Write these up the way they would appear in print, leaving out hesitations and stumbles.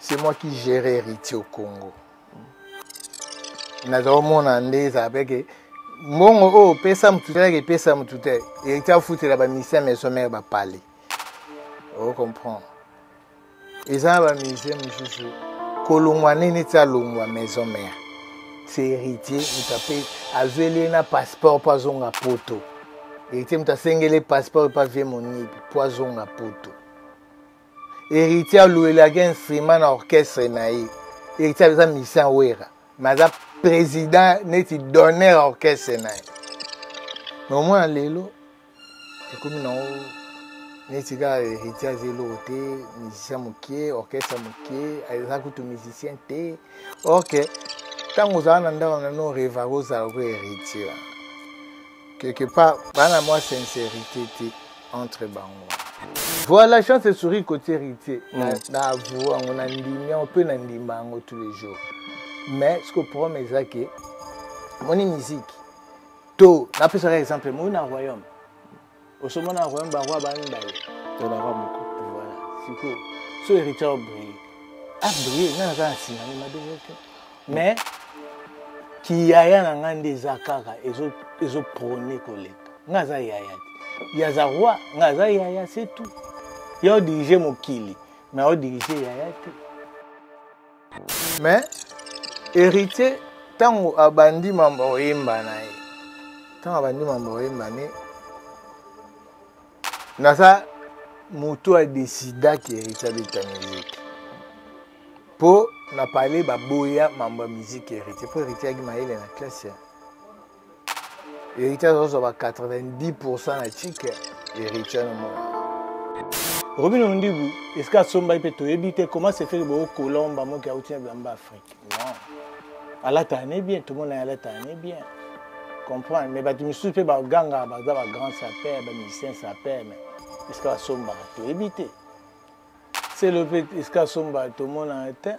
c'est moi qui gère héritier au Congo. Nazomona ndeza avec mongo o pesa mututela ke pesa mututela héritier afutela ba mission maison mère ba parler. On comprend. Eza ba mission mususu kolongwa nini tsa longwa maison mère. C'est héritier mutape azweli na passeport pazonga poto. Héritier mutasengele passeport pa vie monibi pazonga poto. Héritier alouela ke instrument na orchestre na ye. Héritier eza mission wera. Maza président neti donner orchestre na ye. Mais au moins lelo et comme non neti ka héritier zelo te musicien mokie orchestre mokie eza kutu musicien te. OK. Tant aux ans on a nos rêves à héritier. Quelque part, bana moi sincérité entre bango. Voilà, chance de sourire côté héritier. Na voix, on a ndimia, on peut n'andimango tous les jours. Mais ce que problème est que mon musique, to, n'a pas par exemple, moi na royaume. Au sommet na royaume, ba roi ba ndaye. To na roi moko. Voilà. Siko, so héritier brille. Ah brille, na za sina ni madéjete. Mais qui yaya na ngande zakaka ezo prôner koleka. Ngaza yaya. Yaza roi, ngaza yaya, c'est tout. Yo diriger mokili, mais yo diriger yaya te. Mais héritier tango abandi mambo oyemba na ye. Tango abandi mambo oyemba ne. Nasa moto a décidé que héritier beta musique. Pour na parler ba boya mambo musique héritier. Pour héritier qui m'a na classe. Héritier zo ba 90% na chic héritier na mo. Robin Ondibu, est-ce que somba peut éviter comment se fait bo kolomba mo ki autia bamba Afrique. Non. Ala tane bien, tout le monde ala tane bien. Comprendre, mais ba tu me soupe ba ganga ba grand sapeur, ba musicien sapeur, mais est-ce que somba peut éviter? C'est le fait est-ce que somba tout le monde a été.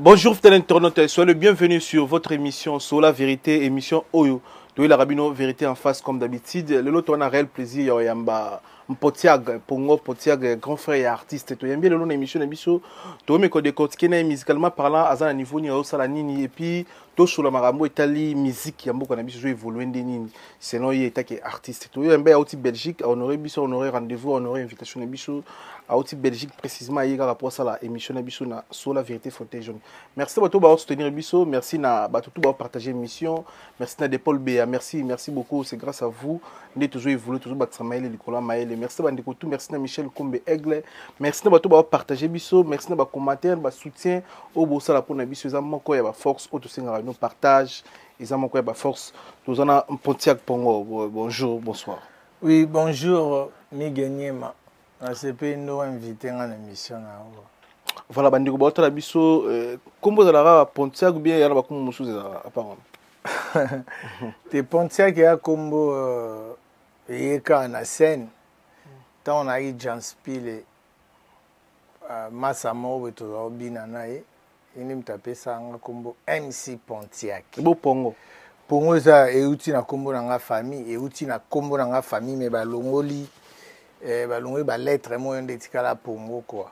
Bonjour fidèles internautes, soyez le bienvenu sur votre émission sur la vérité, émission Oyo. De la Rabino Vérité en face comme d'habitude. Le lot on a réel plaisir yamba Potiag, Pongo Potiag, grand frère et artiste. Tu aimes bien le long émission émission. Tu me connais côté musicalement parlant à un niveau ni au salanini et puis tout sur la marambo Italie musique yambo qu'on a bien joué évoluer nini. Sinon il était que artiste. Tu aimes bien aussi Belgique, on aurait bien on aurait rendez-vous, on aurait invitation émission à aussi Belgique précisément hier par rapport à la émission émission sur la vérité fauteuil jaune. Merci à tous de soutenir émission, merci na tout de partager émission, merci na de Paul Béa, merci beaucoup, c'est grâce à vous. Nous toujours évolué toujours battre Maël Nicolas Maël, merci bandeko tout, merci na Michel Kombe Aigle, merci na tout de partager émission, merci na commentaire, soutien au bossa la pour na émission ça moko ya force au tout singa nous partage, ils moko ya force. Nous en a un Pontiac Pongo. Bonjour, bonsoir. Oui, bonjour Miguenyema. C'est pas nous invité à l'émission. Voilà, bandiko ba la biso kombo za la Pontiac bien ya ba comme musu apparemment. Te Pontiac ya kombo yeka na scène. Tant on a eu Jean Spile Massamo beto obina nae. Ini mtape sa nga kombo MC Pontiac. Bo pongo. Pongo za euti na kombo na nga famille, euti na kombo na nga famille me ba longoli balongoli ba lettre moi on détikala Pongo quoi.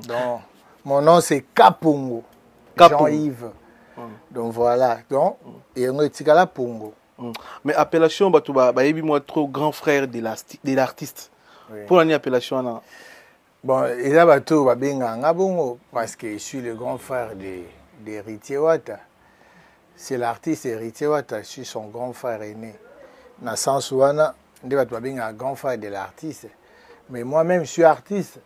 Donc mon nom c'est Kapongo. Jean-Yves. Donc voilà. Donc et on détikala Pongo. Mais appellation batu ba yebi moi trop grand frère de l'artiste. Oui. Pour l'année appellation là. Bon, et là bateau ba benga nga bongo parce que je suis le grand frère de Héritier Wata. C'est l'artiste Héritier Wata, je suis son grand frère aîné. Na sens wana nde bato ba benga grand frère de l'artiste. Mais moi-même, je suis artiste.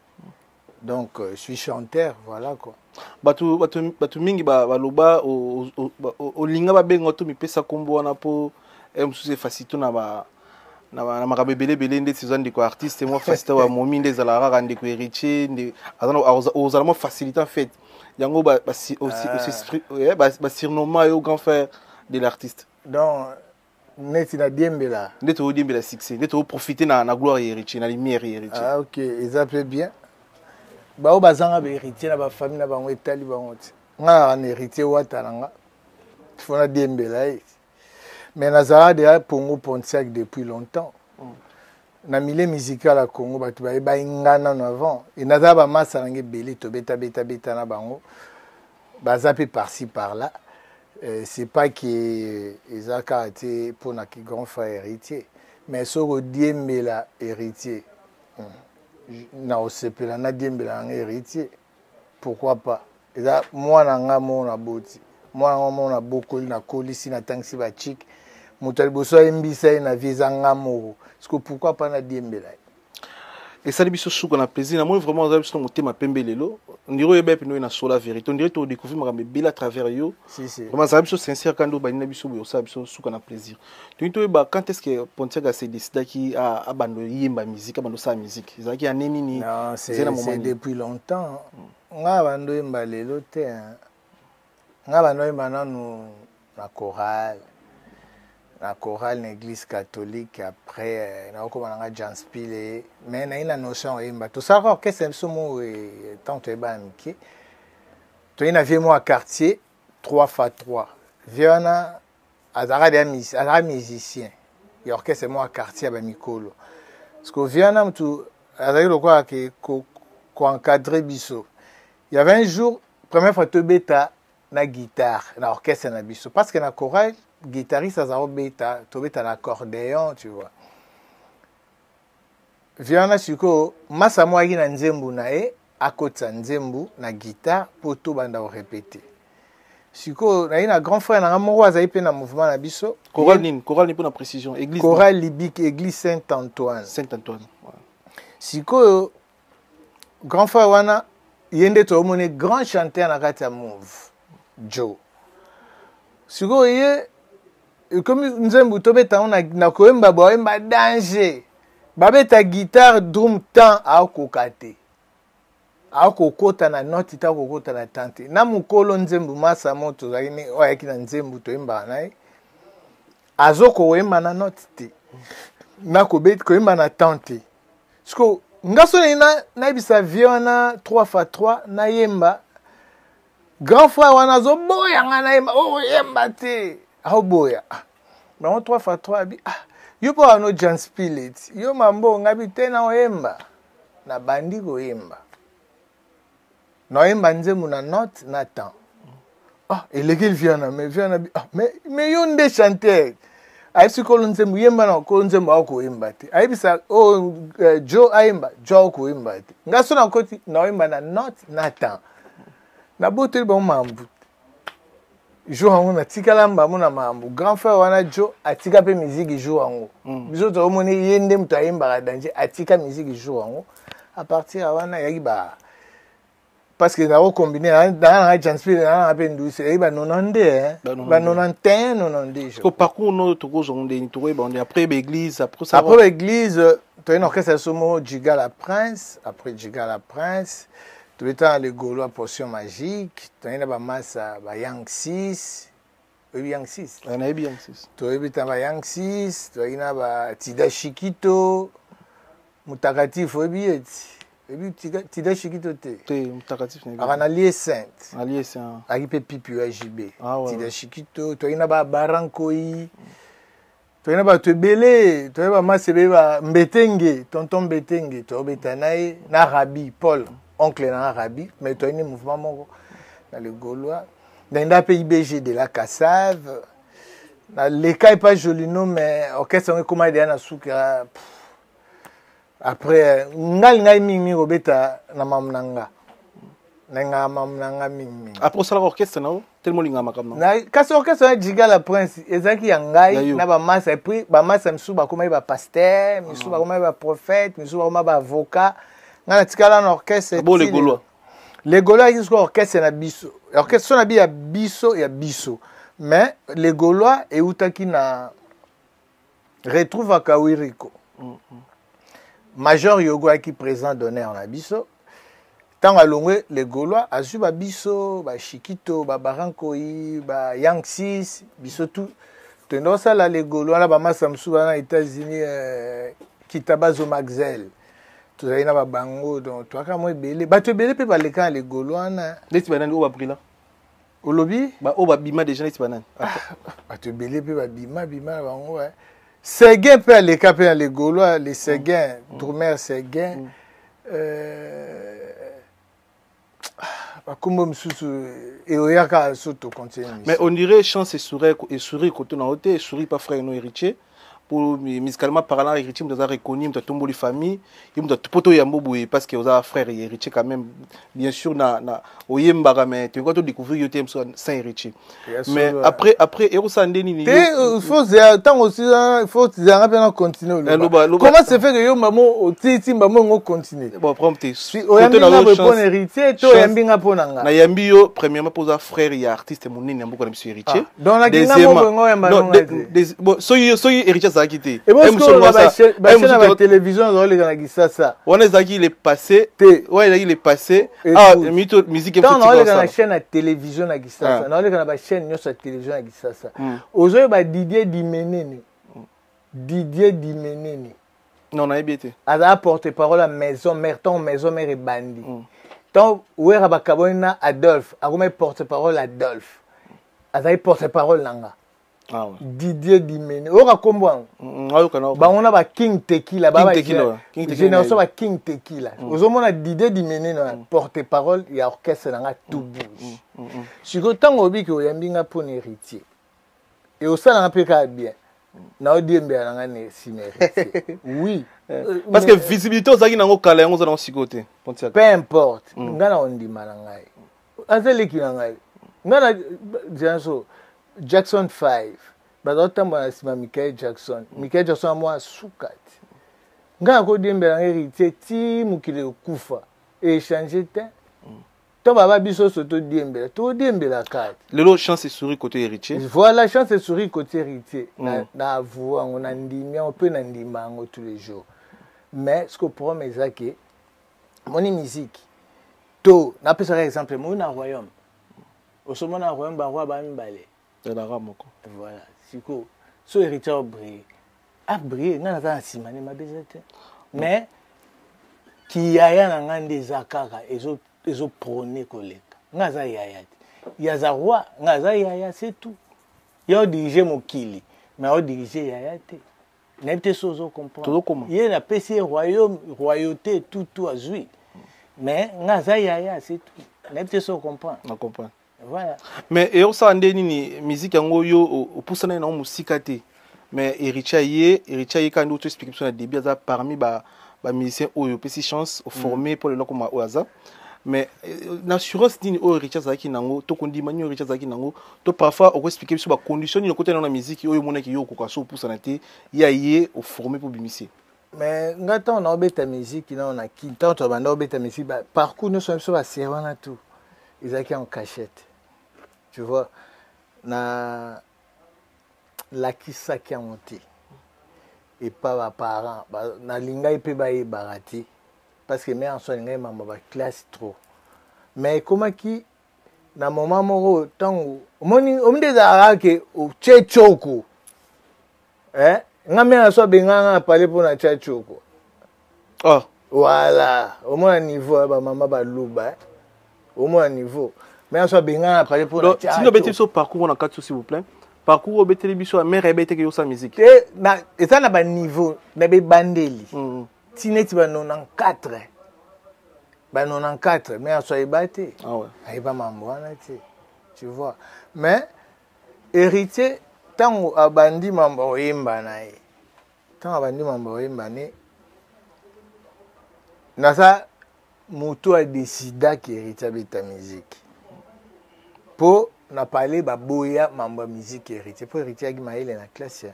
Donc, je suis chanteur, voilà quoi. Batu mingi baloba o linga ba benga to mi pesa kombo wana po msuse fasito na na makabe belé ndé ces ndeko artiste moi facilité wa momi ndé za la rara ndeko héritier ndé azana aux allemands facilité en fait yango aussi surnommé au grand frère de l'artiste donc neti na diembela ndé to diembela succès ndé to profiter na gloire héritier na lumière héritier. Ah OK, ils appellent bien ba o bazanga ba héritier na ba famille na bango etali bango ti nga un héritier watalanga fona diembela. Mais Nazara déjà Pongo Pontiac depuis longtemps. Na milieu musical à Congo batu ba ingana avant. Et Nazara ba massa nange belé to beta na bango. Bazape par-ci par-là. C'est pas que Ezaka a été pour na grand frère héritier, mais soko diembela héritier. Na osepela na diembela héritier. Pourquoi pas? Eza moi na nga mo na boti. Moi na bokoli na kolisi na tangsi ba chic. Moutali boso mbisa na visa ngamo. Parce que pourquoi pas na diembela? Et ça biso souko na plaisir na moi vraiment ça biso motema pembe lelo. Ndiro yeba pino na sola vérité. On dirait to découvrir makambe bela à travers yo. Si. Vraiment ça biso sincère quand ba na biso yo ça biso souko na plaisir. To yeba quand est-ce que Pontiac a décidé qui a bando yimba musique, bando sa musique. Ça qui a neni ni. Non, c'est depuis longtemps. Nga bando yimba lelo te. Nga bando yimba nanu na chorale. La chorale de l'église catholique après na ko bananga Jean Spile mais na ina notion yimba tout ça que c'est somo tant to ba miki to ina vie moi quartier 3x3 viana azara musicien et orchestre moi quartier ba mikolo parce que viana mtu azali lokwa ke ko encadrer biso il y avait un jour première fois to beta na guitare na orchestre na biso parce que na chorale guitariste à beta, tobeta l'accordéon, tu vois. Viana suko, masa mwagi na nzembu na à côté nzembu na guitare pour tout banda répéter. Suko, na ina grand frère na moko azali pe na mouvement na biso. Chorale ni pour la précision, église. Chorale libique, église Saint-Antoine. Saint-Antoine. Voilà. Suko, grand frère wana yende to mone grand chanteur na kati ya move. Joe. Suko ye comme nzembu tobeta na koemba boemba danger babeta guitare drum temps a kokate a kokota na note ta kokota na tante na mukolo nzembu masa moto zakini oyaki na nzembu toemba nae azoko wemba na note te na kobeta koemba na tante sko ngaso na bisa viona 3x3 na yemba grand frère wana zo boya ngana yemba oh yemba te how boya mais on 3x3 bi yo po ano Jean Spirit yo mambo ngabi tena oyemba na bandi go yemba no yemba nzemu na note na temps et lequel vient bi mais yo nde chanteur ay si ko nzemu yemba na ko nzemu ako yemba te ay bisa Joe ayemba Joe ko yemba te ngaso na koti no yemba na note na temps na botel bon mambu jour ango na tikala mbamu na mambu grand frère wana Joe atika pe musique jour ango biso to moni yende mtu ayemba danger atika musique jour ango à partir wana yaki ba parce que na combiner dans Jean Spirit na pe nduse ba 90 ba 91 90 ko parcours no to ko zonde ni to ba on après l'église après l'église to une orchestre somo Jiga la Prince après Jiga la Prince. Tu étais les Gaulois potion magique, tu as ba massa ba Yang 6, Yang 6. On a bien 6. Tu étais ba Yang 6, tu as ba Tida Shikito, Mutakatif obiet. Et puis Tida Shikito te. Mutakatif ne. Ana Lié Sainte. Lié Saint. Aki pe pipi AJB. Tida Shikito, tu as ba Barankoi. Tu as ba Tebele, tu as ba Masebe ba Mbetenge, tonton Mbetenge, tu as betanaï na Rabi Paul. Oncle na Arabi, mais tu as un mouvement dans le Gaulois. Dans le PIBG de la Cassave, les cas pas joli non, mais orchestre on comment dire na souka. Après ngai mingi robeta na mamnanga. Nga mamnanga mingi. Après ça l'orchestre na tellement linga makamna. Na kasi orchestre na Jiga la Prince, ezaki yangai na ba massa et puis ba massa msu ba comment ba pasteur, msu ba comment ba prophète, msu ba comment ba avocat. Na tikala na orchestre bon les Gaulois. Les Gaulois ils sont orchestre na biso. Orchestre na bi ya biso mais les Gaulois et utaki na retrouve à Kawiriko. Major Yogo qui présent d'honneur na biso. Tant à l'ongwe les Gaulois a su ba biso, ba Chiquito, ba Barankoi, ba Yanxis, biso tout. Tenons ça là les Gaulois là ba masamsu na États-Unis kitabazo Maxel. Tout ça na ba bango donc toi ka moi belé. Ba te belé pe ba les kan les Gaulois na. Neti banani o ba brila. Au lobby Ba o ba bima déjà neti banani. Ba te belé pe ba bima bango ouais. Séguin pe les cap les Gaulois, les Séguin, Tourmer Séguin. Mais on dirait chance et sourire côté na côté, sourire pas frère no héritier. Pour musicalement parlant, héritier nous a reconnu, nous a tombé les familles, nous a poto yambouboué parce que vous avez frère et héritier quand même bien sûr na oyembara mais tu vas découvrir yote sans héritier. Mais après et ça ndeni ni il faut tant aussi il faut bien continuer. Comment se fait que yo maman otiti maman on continue. Bon prompté. Oyambi na bon héritier to yambi nga ponanga. Na yambi yo premièrement pour un frère et artiste mon nini yambo comme héritier. Donc la kinga mo ngo yamba bon soy héritier ça quitté. Et moi ce que la télévision dans les gana ça. On est zaki il est passé. Ouais il est passé. Ah musique dans la chaîne à télévision na gisasa. Dans la chaîne nyo sa télévision na gisasa. Ozo ba Didier Dimenene. Non, on a bien été. Elle a porté parole à maison mère, ton maison mère est bandit. Tant où est Rabakabona Adolphe, a remis porte parole Adolphe. Elle a porte parole Nanga. Ah ouais. Didier Dimene. On a combien? On a King Tequila. King Tequila. King Tequila. Aux hommes on a Didier Dimene porte parole, il y a orchestre Nanga tout bouge. Si vous tant au bic, il y a un binga pour héritier. Et au sein, on a peu bien. Oui. Parce que visibilité aux agues n'ont qu'à l'air, on a aussi côté. Peu importe. Ngana on dit malangai. Azeli qui nangai. Ngana Jackson 5. Badota mwana sima Michael Jackson. Michael Jackson moi soukat. Ngana ko dimbe na héritier ti mukile kufa. Et changer temps. Toi, baba biso soto diembela, to diembela carte. Lelo chance et souris côté héritier. Voilà chance et souris côté héritier. Na voix on andimia, on peut nandima tous les jours. Mais ce que pour mes zaki, mon musique. To, na pesa exemple mon royaume. Au sommet na royaume ba roi ba mbale. Et la ramoko. Voilà, siko so héritier briller. A briller, na na simane ma bezete. Mais qui yaya na ngande zakaka ezo ils ont prôné collègue. Ngaza yaya. Yaza roi, ngaza yaya c'est tout. Yo diriger mon kili, mais yo diriger yaya te. N'importe chose comprendre. Tout comment? Il y a PC royaume, royauté tout à jouer. Mais ngaza yaya c'est tout. N'importe chose comprendre. On comprend. Voilà. Mais et on s'en ni musique en yo au poussana na musique te. Mais héritier quand nous expliquer sur le début ça parmi ba musicien oyo PC chance formé pour le loco ma oaza. Mais l'assurance d'une héritier zaki nango to kondimani héritier zaki nango to parfois on expliquer sur la condition ni le côté dans la musique yo mona ki yo ko kaso pour santé ya yé au formé pour bimisi. Mais ngata on a obeta musique na on a qui tant on a obeta musique parcours nous sommes sur la servana tout ils a qui en cachette tu vois na la kisa qui a monté et pas ba parents na linga ipe ba e barati. Parce que mais en soi ngai mama ba classe trop mais comment qui na moment moko tango moni omdeza ke o chechoko ngame aso benganga parler pour na chechoko ah voilà au moins niveau ba mama ba luba au moins niveau mais aso benganga parler pour na chechoko si nous mettons sur parcours on a quatre s'il vous plaît parcours au télévision mère rebete que yo sa musique et na et ça na ba niveau na be bandeli Tineti ba 94. Ba 94, mais en soit batté. Ah ouais. Aïe pas mamboana tu vois. Mais héritier tant abandi mambo yemba nae. Tant abandi mambo yemba ne. Nasa mutu a décidé que héritier beta musique. Pour na parler ba boya mambo musique héritier pour héritier qui m'a na classe.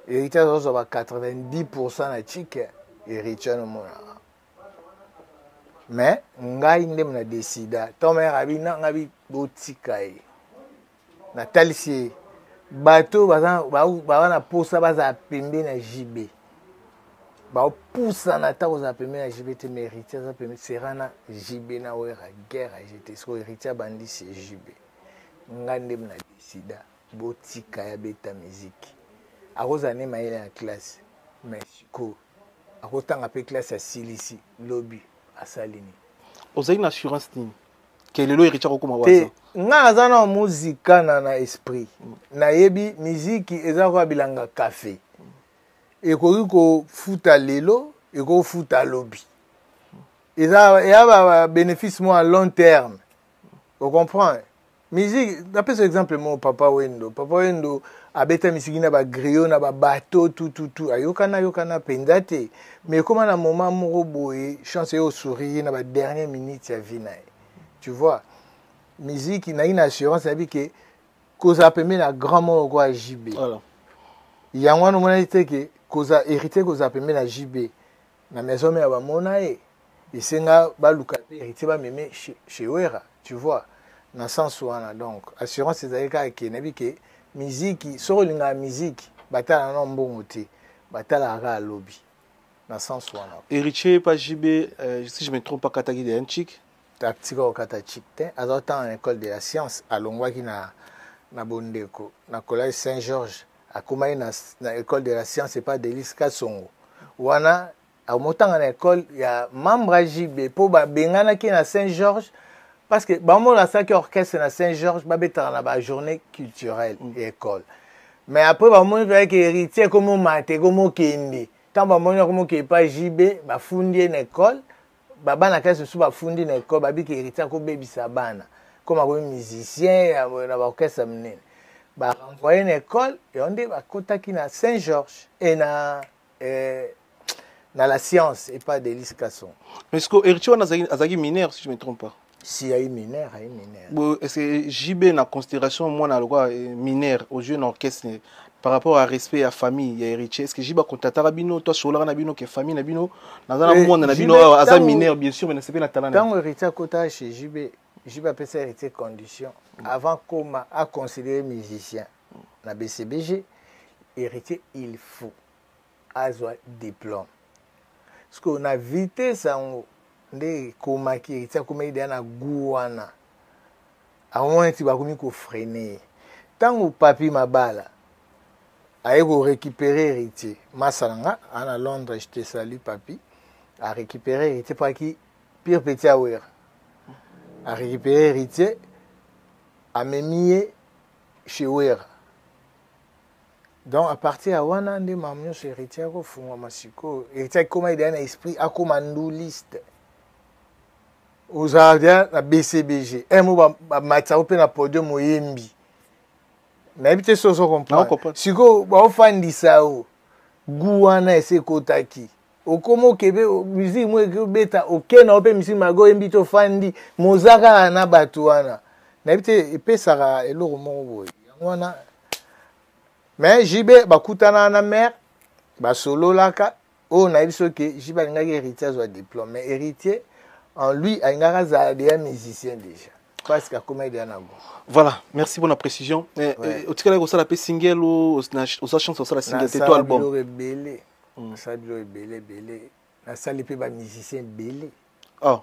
Héritier ça va 90% na chic héritier no mona. Mais ngai ndem na décida to mère abi na ngabi botika e. Na talisi bato na posa baza pembe na JB ba poussa na ta oza pembe na JB te mériter za pembe serana JB na wera guerre j'étais so héritier bandi c'est JB ngande na décida botika ya beta musique akoza ne maile na classe mais ko akotanga pe classe ya silisi lobby asalini ozali na assurance nini ke lelo héritier kokoma waza nga aza na muzika na esprit nayebi musique eza kwa bilanga café ekoki kofuta lelo ekofuta lobi eza ya ba bénéfice moi à long terme on comprend musique d'après exemple mon papa Wendo abeta misiki na ba griot na ba bateau tout ayokana penza te mais comme na moment moko boye chance yo sourire na ba dernière minute ya vie na tu vois musique na une assurance abi que koza pembe na grand mot quoi JB voilà yango no mona iteke koza hérité koza pembe na JB na maison mais ba mona isenga ba luka hérité ba meme chez Wera tu vois na sens wana donc assurance ezalika ke nabi ke musique soko linga musique batala na mbongo te batala ka lobby na sens wana héritier pas JB si je me trompe pas kataki de un chic tactique au kata chic te azota en école de la science alongwaki na Bondeko na collège Saint-Georges akomai na école de la science et pas de l'Iska Songo wana amotanga na école ya membre JB po ba bengana ki na Saint-Georges parce que bamo la saki orchestre na Saint-Georges babeta na ba journée culturelle école mais après bamo avec héritier comme maté comme kende tant bamo comme ke pas JB ba fundi une école baba na classe sous ba fundi une école babi ke héritier ko bebisa bana comme un musicien na ba orchestre mnene ba envoyer une école et on dit ba kotaki na Saint-Georges et na la science et pas de l'Iskasson mais est-ce que héritier on azaki mineur si je me trompe pas si y mineur bon est-ce que JB na considération moi na loi mineur au jeune orchestre par rapport à respect à famille ya héritier est-ce que JB contactera bino toi solara na bino que famille na bino na za na monde na bino aza mineur bien sûr mais c'est pas na talent tant héritier kota chez JB peut faire héritier condition avant comme à considérer musicien na BCBG héritier il faut avoir diplôme parce qu'on a vitesse en nde komaki héritier komaki de na guana a moment ti ba komi ko freiner tango papi mabala aye ko récupérer héritier masalanga à Londres je te salue papi a récupérer héritier pas qui pire petit awere a récupérer héritier a memie chez Wera donc à partir à wana nde mamnyo chez héritier ko fungwa masiko héritier komaki de na esprit a commandoliste Ozardia na BCBG emo ba matsa ope na podium oyembi na ebite soso comprendre siko ba ofandisa o guwana ese kotaki okomo kebe musique mo ke beta okena ope musique mago yembi to fandi mozaka na batuana na ebite epesaka eloko moko boye wana mais JB bakutana na mère ba solo laka o na ebiso ke JB ngaki héritier zo diplôme mais héritier en lui, il y a un musicien déjà. Parce qu'il y a combien de temps. Voilà, merci pour la précision. Au Tika, vous avez single ou vous chance sur la single de ton album. Ça doit être belé. La salle est pas musicien belé. Ah.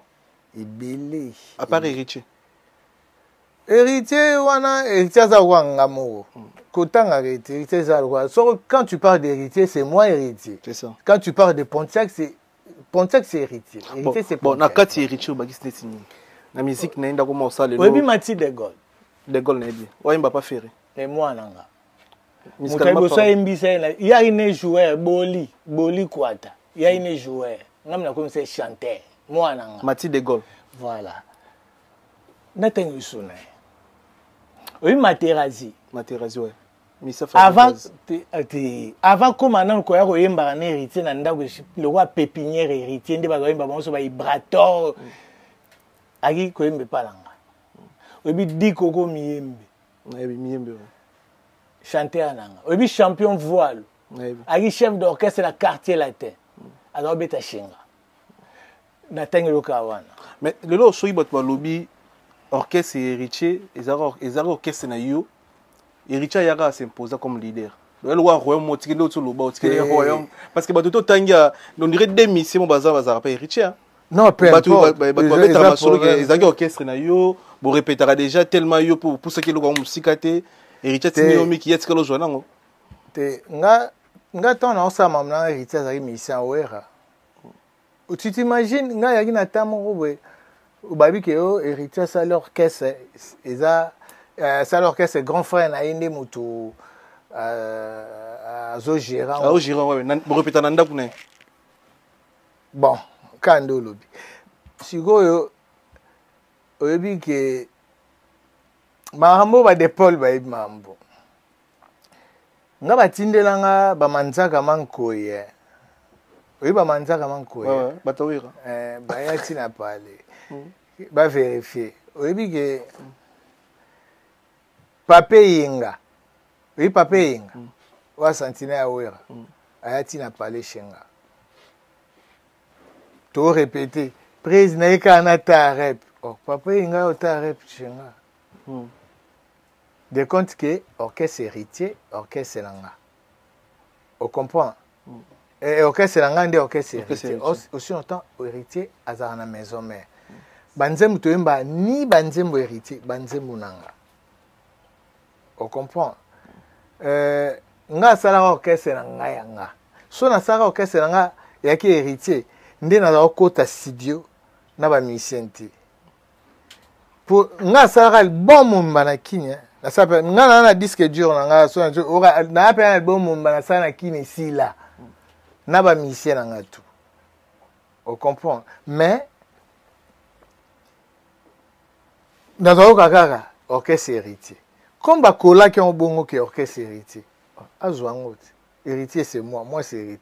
Et belé. À part héritier. Héritier, héritier ça wanga mo. Héritier ça quand tu parles d'héritier, c'est moi héritier. C'est ça. Quand tu parles de Pontiac, c'est Pontiac c'est héritier. Héritier c'est bon, na kati héritier au bagis netini. Na musique naenda koma osale. Oui, Mati de Gaulle. De Gaulle naidi. Oyemba pas ferré. Et moi nanga. Mutaibo so imbisa il y a une joueur Boli Kwata. Il y a une joueur. Ngam na comme c'est chanteur. Moi nanga. Mati de Gaulle. Voilà. Natengu sona. Oui, Materazzi ouais. Avant comme on ko ya ko yemba na héritier na ndako le roi pépinière héritier nde ba ko yemba bonso ba ibrator aki ko yembe palanga obi diko ko miyembe chanteur nanga obi champion voile aki chef d'orchestre la quartier latin alors beta shinga na tengelo kawana mais le lo so ibot ba lobby orchestre héritier ezaro orchestre na yo héritier yaka s'imposer comme leader. Le roi royaume motiqué l'autre le bas motiqué royaume parce que bah tout tangia on dirait des missions mon bazar pas héritier. Non, peu importe. Ils ont orchestre na yo, bon répétera déjà tellement yo pour ce qui est le grand musicate héritier timi qui est que le journal ngo. Te nga ton na ça mamna héritier za mission wera. Tu t'imagines nga yaki na tamo robwe babi ke yo héritier ça l'orchestre eza ça l'orchestre grand frère na inde mutu zo gérant. Au gérant ouais, bon répéter na ndaku ne. Bon, kando lobi. Sikoyo oyebi ke mahambo ba de Paul ba mambo. Nga batindelanga ba manzaka mankoye. Oyebi ba manzaka mankoye. Ouais, batawira. Ba yati na pale. Ba vérifier. Oyebi ke Pape Yinga. Oui, Pape Yinga. Wa santine ya wera. Ayati na pale shenga. To répéter. Président Ekana ta rep. Oh, Pape Yinga o ta rep shenga. De compte que orchestre héritier, orchestre langa. On comprend. Et orchestre langa ndi orchestre héritier. Aussi longtemps héritier azara na maison mère. Banzembo toyemba ni banzembo héritier, banzembo nanga. On comprend. Nga sala orchestre langa yanga. So na sala orchestre langa yaki héritier, ndi na okota studio na ba musicien ti. Pour nga sala bon mumba na kinya. Na sape nga na disque dur nga so na pe album mumba na sana kini sila. Na ba musicien nga tout. On comprend. Mais dans le cas orchestre héritier. Comme bakola qui ont bongo que orchestre héritier. Azwangot. Héritier c'est moi c'est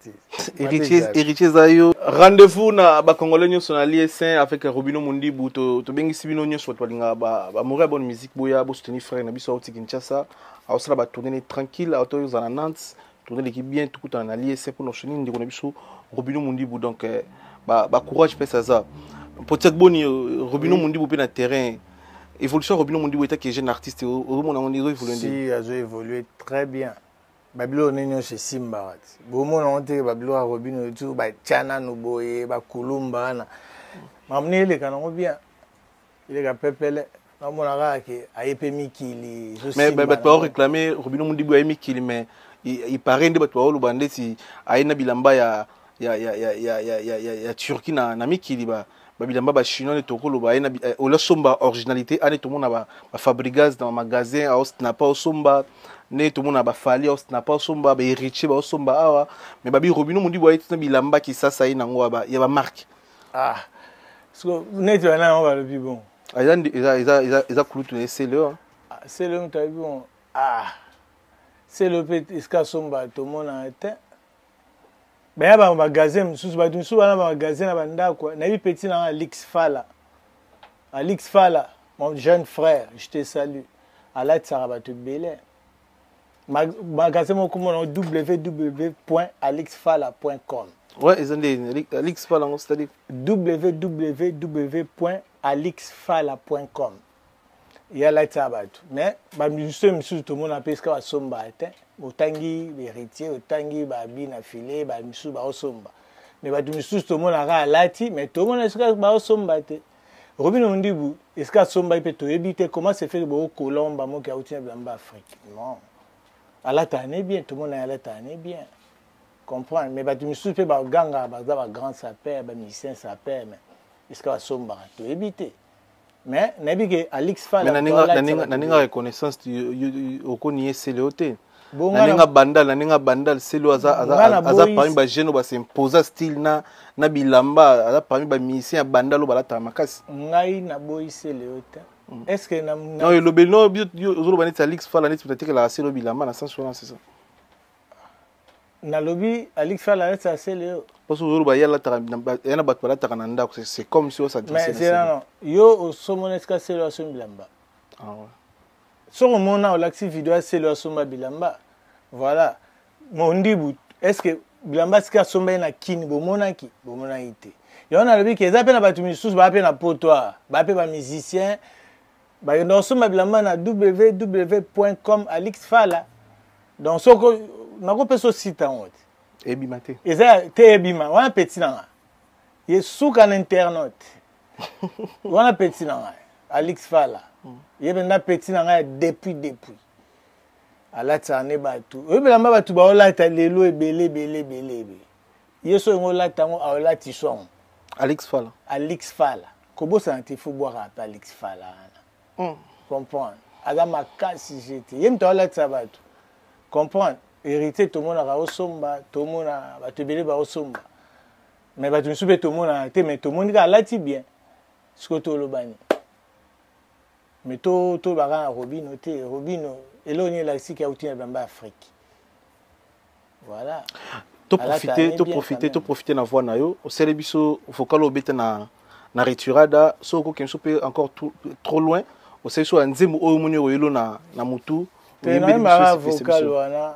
héritier. Héritier zayo. Rendez-vous na ba congolais nyoso na l'ISN avec Robino Mundibu to bengi sibino nyoso to linga ba mourir bonne musique boya bo soutenir frère na biso oti Kinshasa. A osala ba tourner tranquille a to za Nantes, tourner l'équipe bien tout tout na l'ISN pour nos chenilles ndiko na biso Robino Mundibu donc ba courage pesa za. Peut-être boni Robino Mundibu pe na terrain. Évolution Robino Mundibu était que jeune artiste au monde on évolué. Si a évolué très bien. Babilo nenyo chez Simba. Bomo na onte babilo a Robino tu ba chana no boye ba kulumba na. Mamne le kana bien. Il est pepele. Na mona ka ke ayepe mikili. Mais ba pas réclamer Robino Mundibu ayepe mikili mais il paraît de ba to lubande si aina bilamba ya Turquie na mikili ba bilamba ba chinois ne tokolo ba aina o somba originalité ane to mona ba fabricage dans magasin a osna pas somba ne tout le monde a ba fali n'a pas somba ba héritier ba somba awa mais babi Robino Mundibu a été bilamba qui ça y nango ba ya ba marque so ne tu na on va le plus bon ils coulu tout c'est le c'est le tu bon c'est le petit iska somba tout le monde a été ben ba magasin sous ba tout sous ba magasin na banda quoi na bi petit na Alix Fala mon jeune frère je te salue ala tsara te belé magasin mon comment www.alixfala.com. Ouais, ils ont dit Alixfala c'est-à-dire www.alixfala.com. Il y a la tabatou mais ba musicien tout le monde appelle ça somba était otangi héritier otangi ba bina filé ba musu ba somba mais ba musicien tout le monde a lati mais tout le monde est ba somba était Robino Mundibu est-ce que somba peut to éviter comment se fait bo colomba mo ki outia blamba Afrique non. À la tannée bien, tout le monde est à la tannée bien. Comprends? Mais tu me souffles par ganga, par grand sapeur, par musicien sapeur, mais est-ce que va sombre? Tu éviter. Mais n'importe que Alix Fala. Mais n'inga reconnaissance au connaît c'est le hôtel. N'inga bandal c'est le hasard parmi ba jeune ba s'imposer style na bilamba hasard parmi ba musicien bandalo ba la tamakasi. Ngai na boy c'est le hôtel. Est-ce que non le belno yo banit Alix Fala net peut-être que la c'est le bilamba na sens c'est ça. Na lobby Alix Fala c'est assez le parce que yo ba yala ta yana bat para ta kananda c'est comme si ça mais c'est non yo au somoneska c'est le son bilamba. Ah ouais. Sur mon a l'axi vidéo c'est le son bilamba. Voilà. Mon dibu est-ce que bilamba ska somba na kini bomona ite. Yo na lobby que ça pe na batu misusu ba pe na potoir, ba pe ba musicien Bah non soma bilamba na www.com Alix Fala. Donc soko na ko peso site en haute. Ebima te. Eza te ebima, wana petit nanga. Ye souka na internet. Wana petit nanga. Alix Fala. Ye benda petit nanga depuis. Alata ne batu. Oye bilamba batu ba olata lelo ebele. Ye so ngolata ngo olati son. Alix Fala. Alix Fala. Kobo santé faut boire à Alix Fala. Comprendre. Aga makasi jete. Ye mto olata batu. Comprendre. Hérité tout le monde a osomba, tout le monde a tebele ba osomba. Mais ba tu soupe tout le monde a té mais tout le monde a lati bien. Ce que to lo bani. Mais to ba Robino té Robino eloni la sika outina bamba Afrique. Voilà. To profiter na voix na yo, o celebiso fokalo beta na retirada, soko kenso pe encore trop loin. O seso anzemu o munyo yelo na mutu. Vocal wana.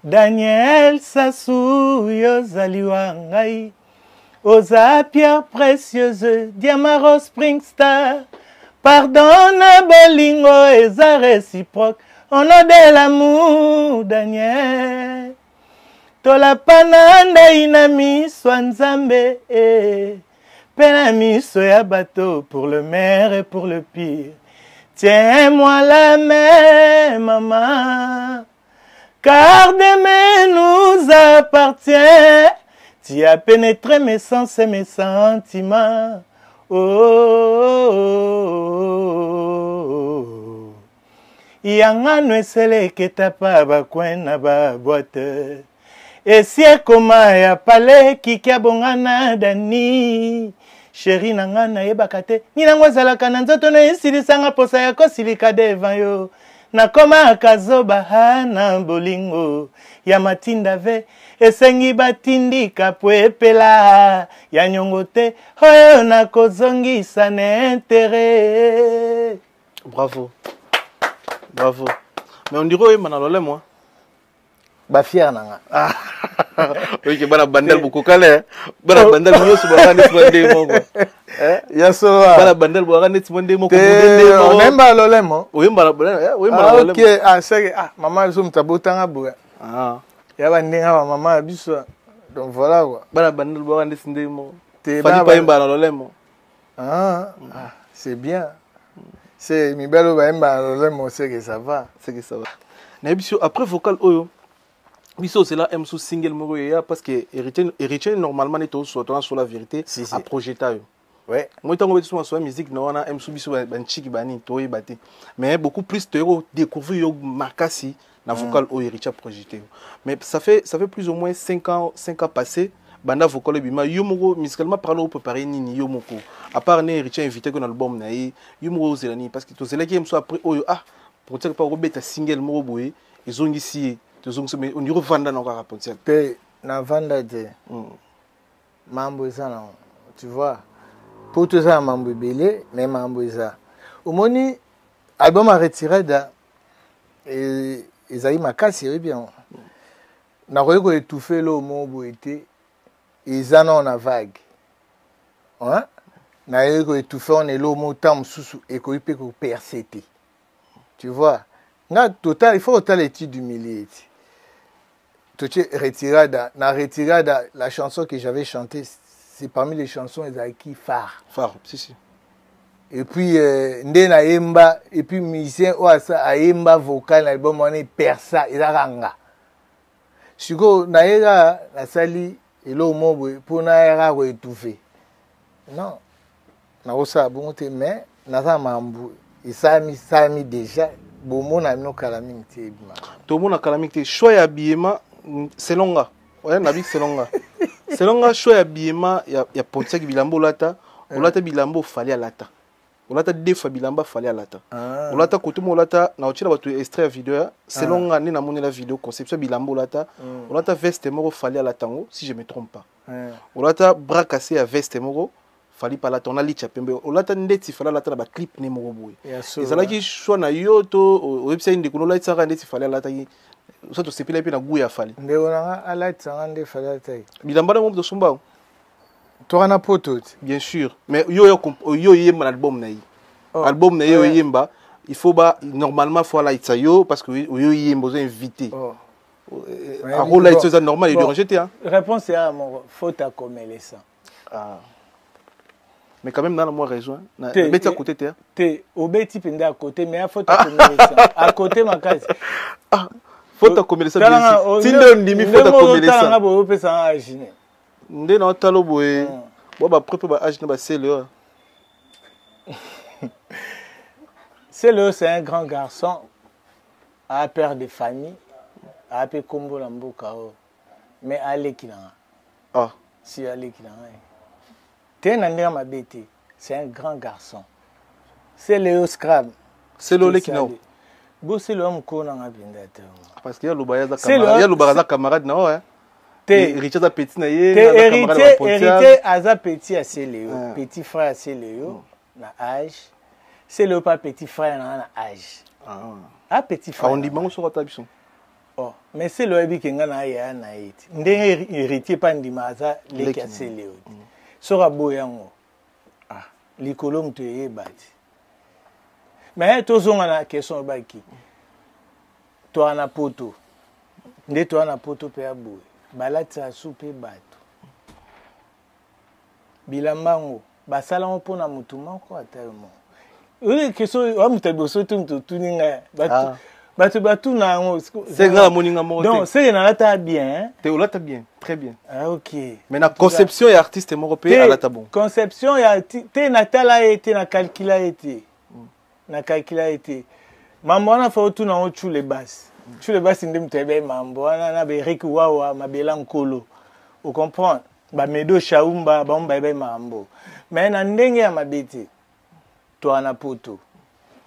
Daniel Sassou yozali wangai oza pierre précieuse diamant Springstar pardonne bolingo eza réciproque on a de l'amour Daniel tola pananda ina miso nzambe pena miso ya bateau pour le meilleur et pour le pire tiens-moi la main maman car demain nous appartient. Tu as pénétré mes sens et mes sentiments. Oh. Yanga nwesele ketapa bakwena ba boîte. Et si koma ya pale kikia bongana dani. Chéri nanga na yebakate. Nina ngwazalaka na nzoto na isilisanga posa ya kosilika devant yo. Na koma kazoba na bolingo ya matinda ve esengi batindika pwepela ya nyongote oyo na kozongisa na intérêt. Bravo. Mais on dirait manalole moi. Ba fier nanga. Oui que bana bandel beaucoup calé. Bana bandel yo so bana ni twande mo. Ya so bana bandel bo ngane twande mo ko budende mo. Nemba lole mo. Oui lole. OK, c'est maman zo mtabotanga bo. Ya ba ndinga maman biso. Donc voilà quoi. Bana bandel bo ngane tsinde mo. Fadi pa imba lole mo. C'est bien. C'est mi belo ba imba lole mo c'est que ça va. Na biso après vocal oyo biso c'est là MSO single moko ya parce que héritier normalement est sur la vérité à projeter. Ouais. Moi tant que sur musique non on a MSO biso ban chiki bani toy bati. Mais beaucoup plus de découvrir yo makasi na vocal au héritier projeté. Mais ça fait plus ou moins 5 ans passés banda vocal bima yo moko musicalement parlant préparer nini yo moko. À part né héritier invité que dans l'album na yo moko zelani parce que to zelaki MSO après oyo pour dire pas robeta single moko boye ils ont ici mais on dirait vanda dans la potentiel. Na vanda de. Mambo ça tu vois. Pour tout ça mambo belé mais mambo ça. Au moni album a retiré da et Isaïe makasi bien. Na ko étouffer le mot boité ils en ont na vague. Hein? Na ko étouffer on est le mot tam sous et ko peut ko perséter. Tu vois? Na total il faut total étude d'humilité. Retirada, la chanson que j'avais chantée, c'est parmi les chansons qui phare. Phare, si. Et puis, Ndena Emba, et puis musicien Oasa Aemba vocal, l'album on est persa, et ranga. Sugo, Naera, la sali, et l'eau mobile, pour Naera étouffé. Non, Naosa bonté, mais Nasa Mambu, et ça mis déjà, bon, mon ami, calamité. Tout le monde a calamité, choix habillement. C'est longa. Ouais, nabi c'est longa. C'est longa choix habillement ya pontia ki bilambo lata, olata bilambo fali alata. Olata deux fois bilamba fali alata. Olata kotumo olata na otira batu extrait vidéo, c'est longa ni na moni la vidéo conception bilambo lata. Olata veste moko fali alatango si je me trompe pas. Olata bras cassé à veste moko fali pa lata on a licha pembe. Olata ndeti fali alata ba clip ne moko boye. Ezala ki choix na yoto website ndikuno la tsaka ndeti fali alata ki ça c'est pile na goût ya fali ndeko nanga alati ngande fali tai bilamba mo de sumba to na poto bien sûr mais yo yemba album na yi album na yo yemba il faut normalement il faut aller Itsayo parce que il est besoin invité. À rôle là c'est normal il doit rejeter hein. Réponse est à mon faute à comme les ça. Ah. Mais quand même dans le moi raison. Mais à côté terre. T'es au bêti pendant à côté mais à faute à comme les ça. À côté ma case. Ah. Faute à comme les ça bien. Si on limite faute à comme les ça. On a beau penser à agir. Ndé na talo boé. Bon ba prépa ba agir na ba c'est le. C'est un grand garçon, un père de famille, un peu comme Mboka, mais allez qui n'a. Ah. Si allez qui n'a. T'es un ma bête, c'est un grand garçon. C'est le Scrab. C'est le qui n'a. Bon, c'est l'homme qu'on a bien d'être. Parce qu'il y a le baraza camarade, il y a le baraza camarade non ouais. T'es héritier à petit na yé. Héritier à petit à c'est Léo, petit frère à c'est Léo, na âge. C'est le pas petit frère dans l'âge. Ah, petit frère. On dit mango sur ta biso. Oh, mais c'est le qui nga na ya na iti. Ndenge héritier pas ndimaza les qui c'est Léo. Sora boyango. Ah, likolo mtu yebati. Mais tozonga na question baki. To ana poto. Nde to ana poto pe aboye. Balatsa soupe bato. Bilambango, basala mpona mutu moko atayemo. Oui, question on mutabo sotu tuninga batu na ngo. C'est grand moninga mo. Donc c'est na lata bien. Te olata bien, très bien. Ah OK. Mais la conception et artiste européen à la tabon. Conception ya te na tala été na calcula été. Na calcula été. Mambo na fa tu na ochu les basses. Tu les basses ndem tebe mambo na be Rick Wawa mabela nkolo. Vous comprenez? Ba medo shaumba ba mba mambo. Mais na ndenge ya mabete. Toi na poto.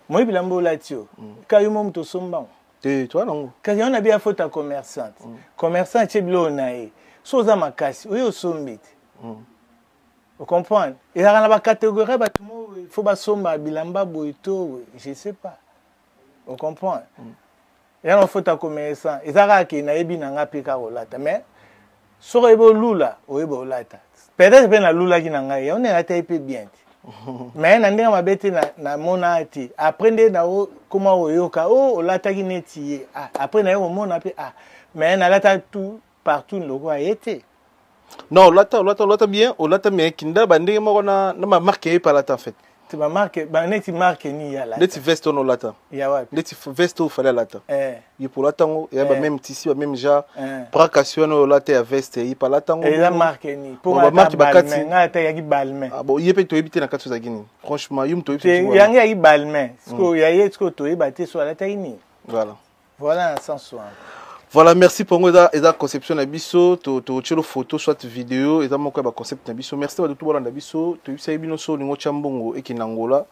Moi bilambo latio. Kayo mom to somba. Te toi non. Kasi on a bien faute à commerçante. Commerçant cheblo nae. Soza makasi, oyo sombete. Vous comprenez? Et là na catégorie ba tumo il faut ba somba bilamba boito, je sais pas. Vous comprenez? Et là on faute à commerçant. Et ça ka na ebi na ngapi ka rolata mais so ebo lula, oyebo lata. Peut-être ben la lula ki na ngai, on est la taille bien. Mais na ndenge mabete na mona ati après nde na comment oyoka olata ki neti après na yo mona pe mais na lata tout partout loko a été non lata bien olata mais kinda bandenge moko na ma marqué par lata en fait tu ma marque ba neti marque ni ya lata neti veste no lata ya wapi neti veste o fala lata y pour lata ngo ya ba même tissu ba même genre bracation no lata ya veste y pa lata ngo et la marque ni pour ma marque bakati nga ta ya ki balmain ah bon yepé to ebité na katu za gini franchement yum to ebité yangi ya ki balmain sko ya yetsko to ebate so lata ni voilà un sens soin. Voilà, merci pour moi et conception na biso to chelo photo soit vidéo et mon ba concept na biso merci à tout le monde na biso to yisa bino so lingo chambongo et kinangola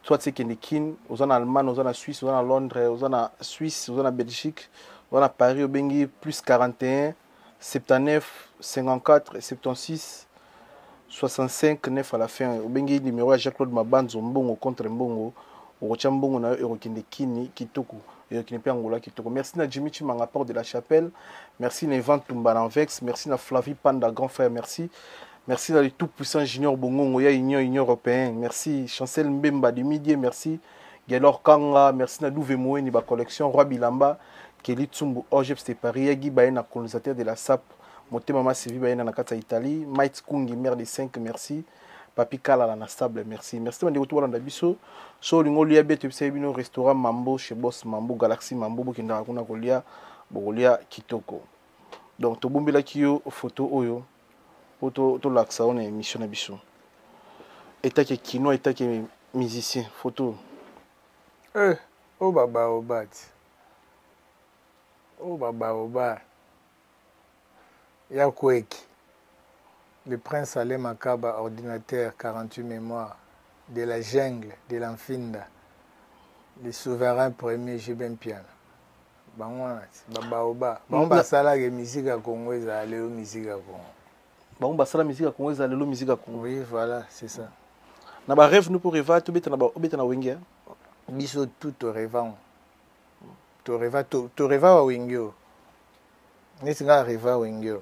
soit c'est kin aux en Allemagne aux en Suisse aux en Londres aux en Suisse aux en Belgique aux en Paris au bengi plus 41 79 54 76 65 9 à la fin au bengi numéro à Jacques Claude Mabanzo mbongo contre mbongo au chambongo na eurokinde kini kitoko. Merci à Jimmy Chimanga Port de la Chapelle. Merci à Evan Tumbalanvex. Merci à Flavie Panda, grand frère. Merci. Merci à les tout-puissants Junior Bongo, Union Européenne. Merci. Chancel Mbemba du Midi. Merci. Gelor Kanga. Merci à Douve Moé, Niba Collection. Roi Bilamba. Kelly Tsumbu, Ogep Stepari. Yagi Baena, colonisateur de la SAP. Moté Mama Sevi Baena, Nakata Italie. Maït Kungi, maire des 5. Merci. Papi Kala la stable, merci. Merci de retour dans la biso. So lingo lia bete bino restaurant Mambo chez Boss Mambo Galaxy Mambo kinda kuna kolia bolia kitoko. Donc to bombela kiyo photo oyo. Photo to laksa on émission na biso. Eta ke kino eta ke musicien photo. Oh baba obat. Oh baba obat. Ya kweki. Le prince Alé Makaba, ordinateur, 48 mémoires, de la jungle, de l'Anfinda, le souverain premier, Jibem Piano. Babaoba. Basala la musique à Congo, ils allaient au musique à Congo. Basala la musique à Congo, ils allaient au musique à Congo. Oui, voilà, c'est ça. Na ba rêve nous pour rêver, tout bête na wenge. Biso tout au rêvant. To rêva wa wenge. Nesinga rêva wenge.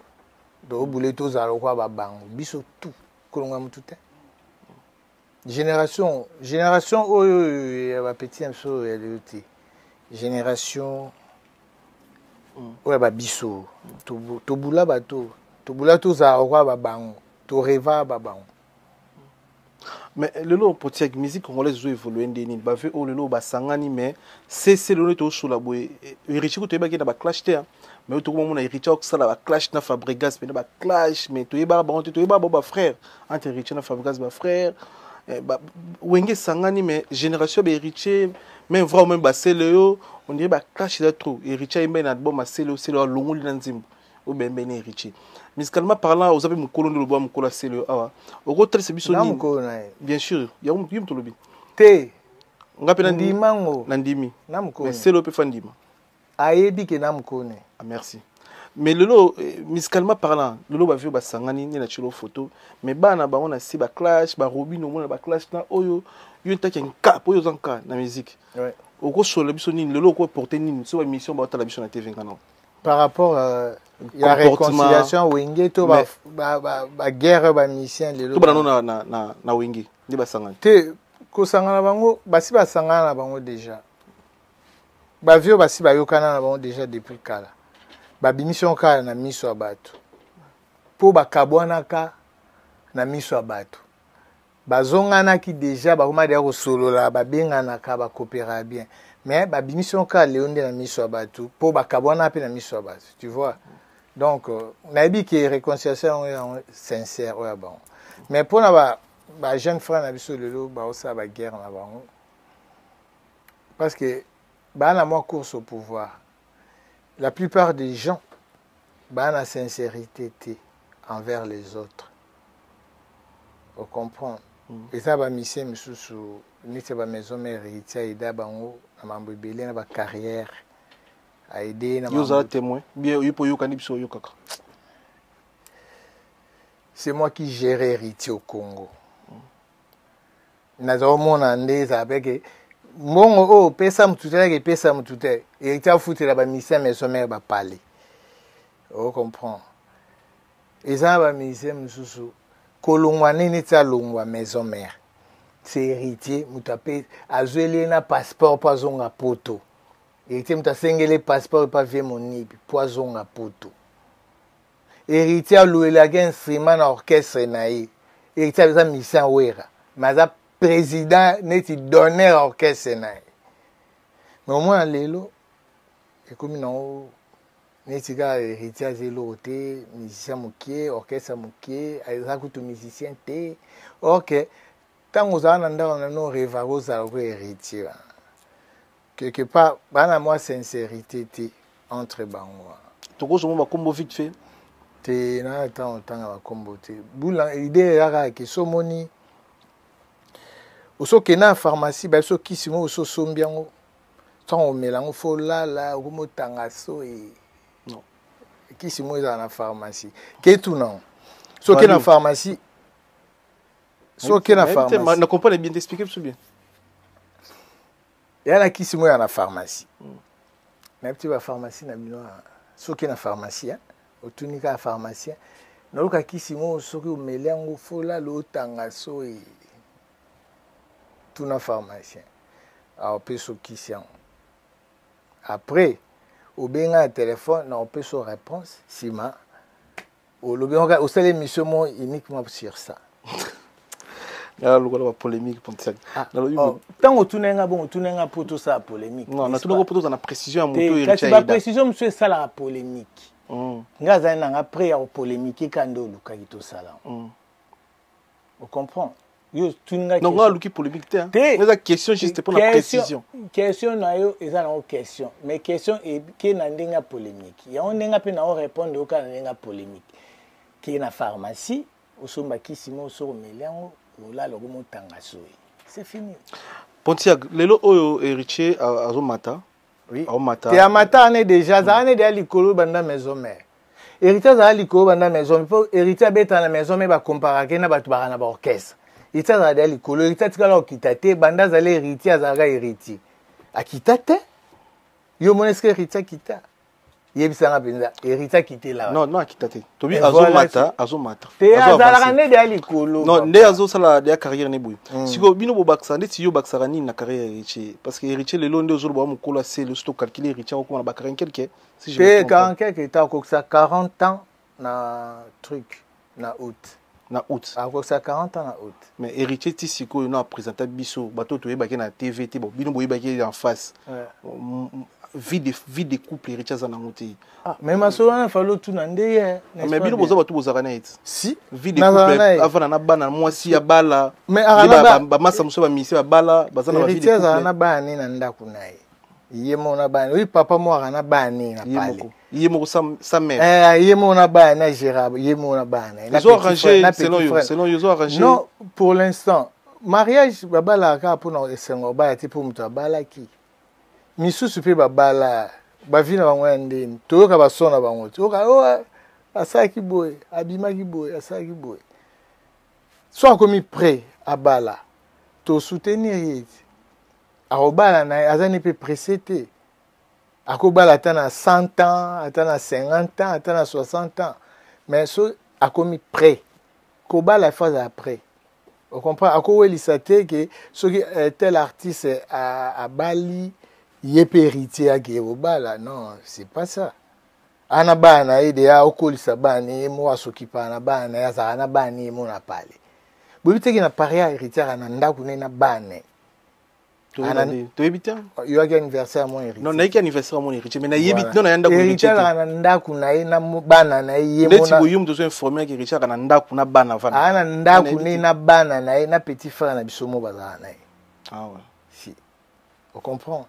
Do boulé tous à l'eau quoi bango biso tout kolonga mututé génération oyo ya bapeti ya biso ya lelo te génération oyo ya babiso tobula bato tobula tozala okwa babango toreva babango. Mais lelo potiak musique congolaise zo évoluer ndeni ba ve o lelo basangani mais c'est lelo to sula boy héritier ko to yeba ke ba clash te mais to ko mona héritier ko sala ba clash na Fabregas mais ba clash mais to yeba ba to yeba ba frère entre héritier na Fabregas ba frère ba wenge sangani mais génération ba héritier même vraiment même ba seleo on dirait ba clash là trop héritier yemba na bon ma seleo longoli na nzimbo o bembe ne héritier. Musicalement parlant, vous avez mon colonne le bois, mon colonne c'est le awa. Au côté c'est bisoni. Bien sûr, il y a un yum to lobi. Te. Ngapi nandi mango. Nandimi. Namko. Mais c'est le peu fandima. Ayebi ke namko ne. Ah merci. Mais lelo musicalement parlant, lelo ba vu ba sangani ni na chilo photo, mais ba na ba on a si ba clash, ba robino mona ba clash na oyo, yo ntaki nka po yo zanka na musique. Ouais. Au ko so le bisoni lelo ko porter ni so émission ba ta la biso na TV ngana. Par rapport à la réconciliation wenge to ba guerre ba mission lelo to ba na wenge ndi ba sangana te ko sangana bango basi ba sangana bango déjà ba vieux basi ba yokana na bango déjà depuis kala ba bimission kala na miso ya bato po ba kabwana ka na miso ya bato bazongana ki déjà ba koma dia ko solola ba bengana ka ba coopérer bien. Mais ba bimission ka leonde na miso ya bato po ba kabwana pe na miso ya bato, tu vois. Donc na bi ki réconciliation sincère oya bon. Mais pour na ba jeune frère na biso lelo ba osa ba guerre na bango. Parce que ba na moi course au pouvoir. La plupart des gens ba na sincérité envers les autres. Vous comprenez? Et ça ba mission misusu ni c'est ba maison mère héritier ida bango na mambo belé na ba carrière a aider na yo za témoin bien yo po yo kanipso yo kaka. C'est moi qui gère héritier au Congo. Nazo mona ndeza avec mongo pesa mututela ke pesa mututela héritier futela ba mission maison mère ba parler. Vous comprenez? Et ça ba mission misusu kolongwa nini tsa longwa maison mère. C'est héritier mutape azweli na passeport pazonga poto. Héritier mutasengele passeport pa vie monibi pazonga poto. Héritier alouela instrument na orchestre naï. Héritier aza mission wera. Maza président neti donner orchestre naï. Mais au moins lelo et comme non neti ka héritier zelo te musicien mokie orchestre mokie aza kutu musicien te. OK. Tant que vous avez un rêve, vous avez héritier. Quelque part, il y a une sincérité entre les tu as un combo vite fait. Tu as un combo. L'idée est que si vous avez une pharmacie, vous avez qui sont bien. Tant mélange faut là, vous avez non. Qui sont dans la pharmacie. Qu'est-ce non? Si vous avez une pharmacie. So que na pharmacie. Na comprendre bien t'expliquer tout bien. Il y a qui si moi na pharmacie. Na petit ba pharmacie na bino so que na pharmacie, otunika pharmacien. Na loka ki si moi so que o melango fola lo tanga so e tout na pharmacien. A peut so ki si an. Après au benga téléphone na on peut so réponse sima. Au lobi on sait l'émission moi uniquement sur ça. Ah, le polémique pour ça. Tant que tu n'as pas pour tout ça polémique. Non, on a tout le pour la précision à mon tour. Quand tu vas précision, monsieur, ça la polémique. Ngaza n'a après la polémique quand on luka tout ça là. Vous comprenez? Yo tu n'as non, on a luki polémique te. Mais la question juste pour la précision. Question na yo eza na question. Mais question est que na ndenga polémique. Ya on ndenga pe na répondre au cas ndenga polémique. Qui na pharmacie, au somba ki simo so melango. C'est fini. Pontiac, lelo oyo héritier azomata. Oui. Azomata. Te amata ane déjà, za ane de alikolo banda maison mère. Héritier za alikolo banda maison, po héritier beta na maison mais ba comparer na batu ba na ba orchestre. Héritier za de alikolo, héritier tikala okitate banda za le héritier za ga héritier. Akitate? Yo moneske héritier kita. Yebisanga penza héritier quitté là. Non, non, quitté. Tobi azomata. Te azala ne dali kolo. Non, nde azo sala de carrière ne boy. Siko bino bo baksa nde tiyo baksa ni na carrière héritier parce que héritier le long de jour ba mukolo c'est le stock calculer héritier ko na bakara quelque si je me trompe. 40 quelque temps ko ça 40 ans na truc na août. Na août. Ah ko ça 40 ans na août. Mais héritier ti siko na présenter biso bato to yebaki na TV te bo bino bo yebaki en face. Vie de couple héritier za na ngoti. Ah, mais ma sœur na fallo tout na ndeye. Mais bino boza bato bozaka na it. Si. Vie de couple avant na bana mwasi ya bala. Mais arana ba masa muso ba misi ba bala bazana ba vie de couple. Héritier za na bana na ndaku naye. Yemo na bana. Oui papa mo arana bana na pale. Yemo sa mère. Yemo na bana gérable, yemo na bana. Ils ont arrangé selon ils ont arrangé. Non, pour l'instant, mariage babala ka pour na esengo ba ti pour mutu bala ki. Misusu pe babala bavina bango ndeni toyoka basona bango toyoka asaki boy abimaki boy asaki boy soit comme prêt à bala to soutenir yeti arobala na azani pe précédé akobala atana 100 ans atana 50 ans atana 60 ans mais so akomi prêt kobala phase après on comprend akowelisa te que ce tel artiste à Bali yep héritier à Guérobala, non, c'est pas ça. Ana bana ide ya okolisa bani mo asokipa na bana ya za na bani mo na pale. Bobite ki na paria héritier ana ndaku ne na bane. To ebita? Yo a anniversaire mon héritier. Non, na ki anniversaire mon héritier, mais na yebit non na ndaku héritier ana ndaku na bana na ye mo na. Ndeti boyum to so informer que héritier ana ndaku na bana vana. Ana ndaku ne na bana na petit frère na bisomo bazala na. Ah ouais. Si. On comprend.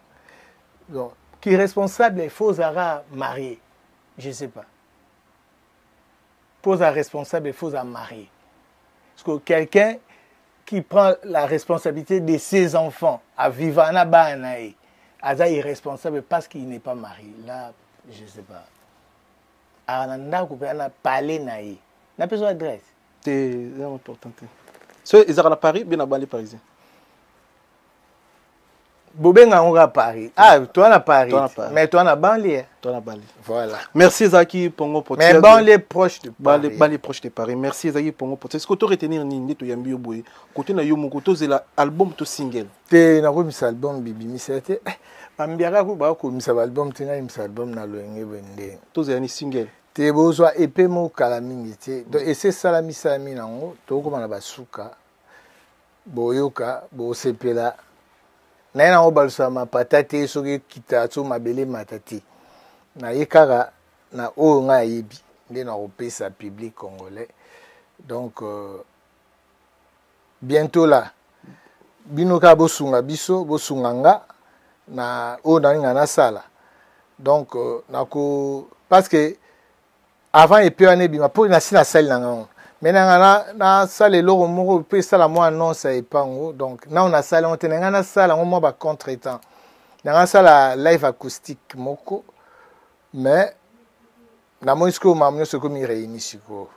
Donc, qui est responsable, il faut marier. Je ne sais pas. Pose à responsable, il faut marier. Parce que quelqu'un qui prend la responsabilité de ses enfants à vivre en Abanaï, il est responsable parce qu'il n'est pas marié. Là, je ne sais pas. Aranda, on a parlé naï. On a besoin d'adresse. C'est important. So, ils sont à Paris, bien à Bali parisien. Bobenga on va Paris. Ah, toi à Paris. Mais toi à banlieue. Toi à Bali. Voilà. Merci Zaki Pongo pour mais banlieue proche de Paris. Banlieue proche de Paris. Merci Zaki Pongo pour ce que tu retenir ni to yambi oboy. Côté na yo mon côté c'est l'album to single. Te na ko mis album bibi misete. Ambiaka ko ba ko mis album te na mis album na loenge bende. To zani single. Te bozo epé mo kala mingi te. Donc et c'est ça la misami nango to ko na basuka. Boyoka bo sepela. Na ina obalsa ma patate soki kitatso mabele matati na yekara na o nga yebi nde na opesa public congolais donc bientôt là binoka bosunga biso bosunganga na o na ngana sala donc nako parce que avant et puis ane bima pour na sina salle na maintenant na salle loro moko pe sala mo annonce et pango donc na on a salle on tenanga na salle on mo ba contretemps na salle live acoustique moko mais na mo isko mamno ce comme réuni siko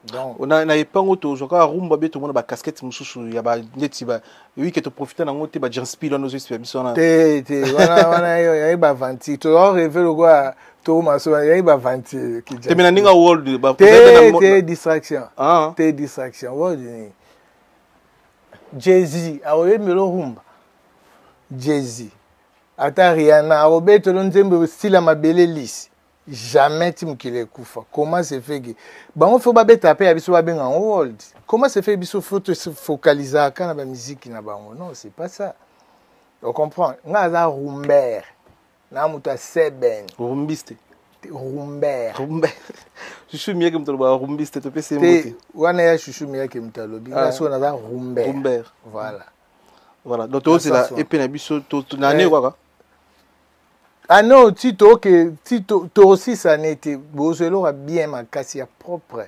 donc on a epango to joka rumba beto mona ba casquette mususu ya ba ndeti ba oui que to profiter na ngote ba j'inspire nos espèces bisona te wana yo ya ba vanti to rêver le quoi to maso ya ba vanti ki te mena ninga world ba te distraction te distraction world ni Jay-Z awoye melo rumba Jay-Z ata Rihanna awobeto lo nzembe style mabele lisse jamais timukile kufa. Comment se fait que bango faut ba beta pe abiso ba benga world. Comment se fait biso faut se focaliser quand na ba musique na bango. Non, c'est pas ça. On comprend. Nga za rumber. Na muta seben. Rumbiste. Rumber. Rumber. Je suis mieux que mtalo ba rumbiste to pese mote. Wana ya chouchou mieux que mtalo. Nga so na za rumber. Rumber. Voilà. Voilà. Donc to c'est la epena biso to na ne kwa. Ah non, Tito aussi ça n'était bozelo bien ma casse propre.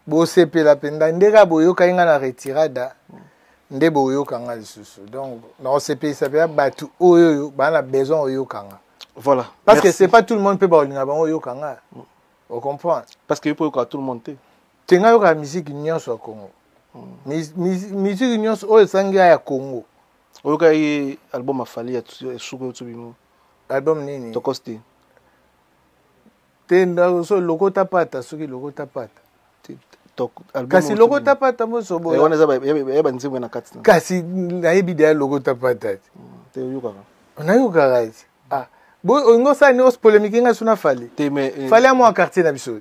Bose pe la penda ndeka boyo kainga na retirada. Nde boyo kanga lisusu. Donc non c'est pe ça peut batu oyo bana besoin oyo kanga. Voilà. Parce que c'est pas tout le monde peut balinga ba oyo kanga. On comprend. Parce que peut tout le monde te. Tenga yo ka musique nyonso ya Congo. Musique nyonso oyo sangia ya Congo. Oyo ka album afali ya suko tubimo. Album nini? Tokosti. Tenda so lokota pata soki lokota pata. Kasi lokota pata mo so bola. Wana za ba nzimwe na kati. Kasi na yebi lokota pata. Te yuka. On a eu garage. Ah. Bo ngo sa ni os polémique nga suna fali. Te mais fali mo quartier na biso.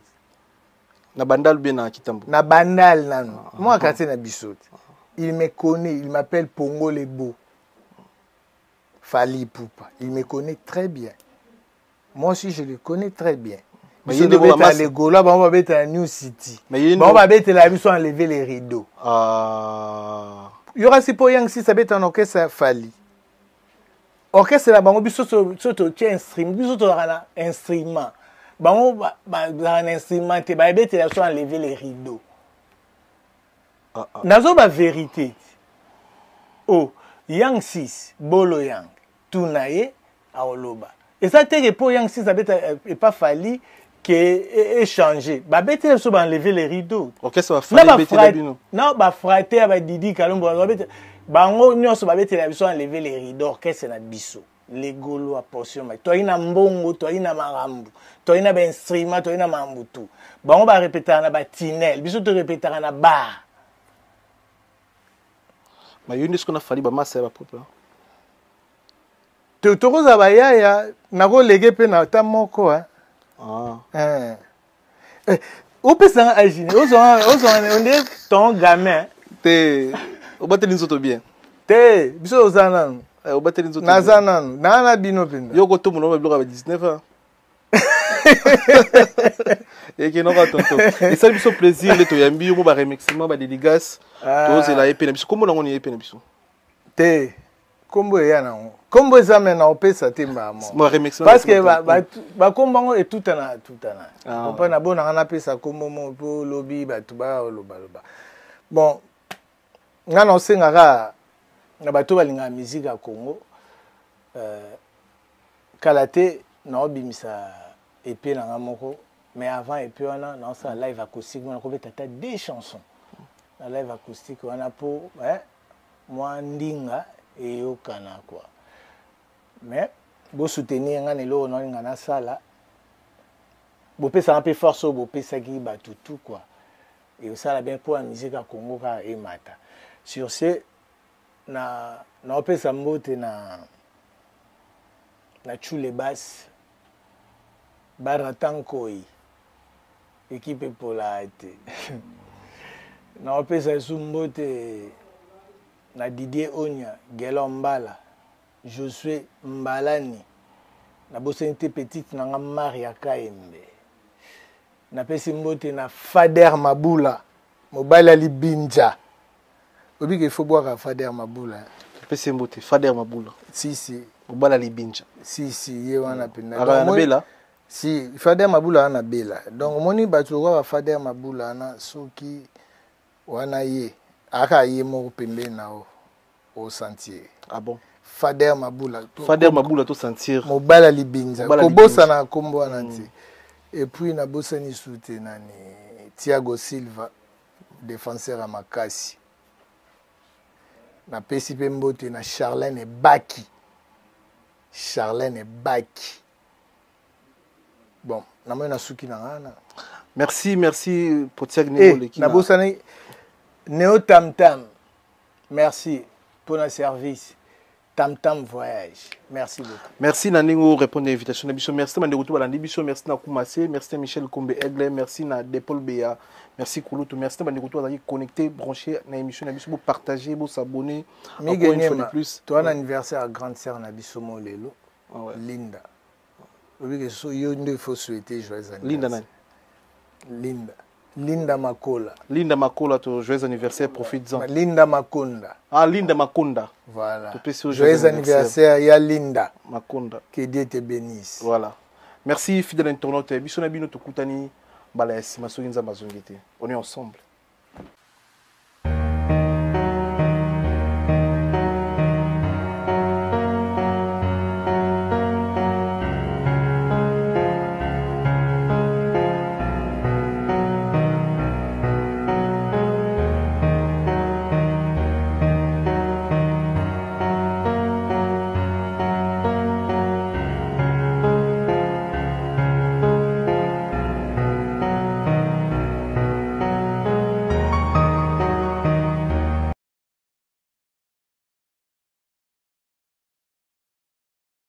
Na bandal bien na Kitambo. Na bandal nanu. Moi quartier na biso. Il me connaît, il m'appelle Pongo le Beau. Fali Poupa. Il me connaît très bien. Moi aussi, je le connais très bien. Mais il devait être les Gaulois, on va mettre à New City. On va mettre la mission enlever les rideaux. Il y aura si pour Yang si ça va être un orchestre Fali. Orchestre là, on va surtout un instrument. On va un instrument, on va mettre la mission enlever les rideaux. Nazo ba vérité. Oh, Yang 6, Bolo Yang, Tunaye, Aoloba. Et ça, c'est pour Yang 6, ça n'est pas fallu qu'ait changé. Bah, bête, ça va enlever les rideaux. Ok, ça va faire non, bah, frater, bah, Didi, Kalumbo, bah, on se va mettre la mission enlever les rideaux. Ok, c'est la bisso. Les Gaulois, portion. Toi, il y a mbongo, toi, il y a marambu. Toi, il y a un instrument, toi, il y a mambutu. Bah, on va répéter à la tinel. Bisso, te répéter à la bar. Mais il y a ce qu'on a fallu, bah, c'est pas propre. Tu as bayaya na ko lege pe na ta moko hein. O pe ça agir. On dit ton gamin. Te o bateli nzoto bien. Te biso ozana. O bateli nzoto. Nazana na bino pe. Yo ko to mo no bloka ba 19 ans. Et qui n'aura tonto. Et ça biso plaisir le to yambi mo ba remixement ba dédicace. To zela epena biso comme on est epena biso. Te Combo ya na combo examen na opesa temba mo parce que ba combo et tout ana on pas na bona na pesa combo mo po lobby ba tuba loba bon nga na sengaka na bato balinga musique ya Congo kalate na obimisa EP na nga moko mais avant EP wana na sa live acoustique na ko betata deux chansons na live acoustique wana po moi ndinga et au Cana quoi. Mais vous soutenir un élo non ngana sala. Vous pèse un peu force vous pèse qui bat tout quoi. Et ça la bien pour la musique à Congo ka et mata. Sur ce na pèse mbote na chule basse Baratankoi équipe pour la été. Na pèse sumbote na Didier Onya, Gelo Mbala, Josué Mbalani, na bosente petite na Maria Kaembe. Na pesi mbote na Fader Mabula, Mobala Libinja. Obi qu'il faut boire à Fader Mabula. Pesi mbote Fader Mabula. Si. Mobala Libinja. Si, ye wana pena. Bela. Si, Fader Mabula ana bela. Donc moni batu wa Fader Mabula na soki wana ye. Aka ye mo pembe na au sentier. Ah bon? Fader Mabula to sentir. Mobala Libinza. Kobosa na kombo ananti. Et puis na bosa ni soute nani Thiago Silva, défenseur à Makasi. Na pesi pembote na Charlène Baki. Bon, na mo na suki na ngana. Merci pour Thiago l'équipe. Na bosa ni Neo Tam Tam, merci pour notre service. Tam Tam Voyage. Merci beaucoup. Merci Naningo répondre à l'invitation. Merci Mandekutu Balandibiso, merci na Koumassé, merci Michel Kombe Aigle, merci na Depol Béa, merci Kouloutou, merci Mandekutu Bazaki connecté, branché na émission Nabiso, vous partager, vous s'abonner. Encore une fois de plus. Toi un anniversaire à grande sœur Nabiso Molelo. Linda. Oui que so il faut souhaiter joyeux anniversaire. Linda Makola. Linda Makola, joyeux anniversaire, profites-en. Linda Makonda. Ah, Linda Makonda. Voilà. Joyeux anniversaire, il y a Linda Makonda. Que Dieu te bénisse. Voilà. Merci, fidèle internaute. Bisona Bino Tokutani, Balayasi, Masoginza Mazongete. On est ensemble.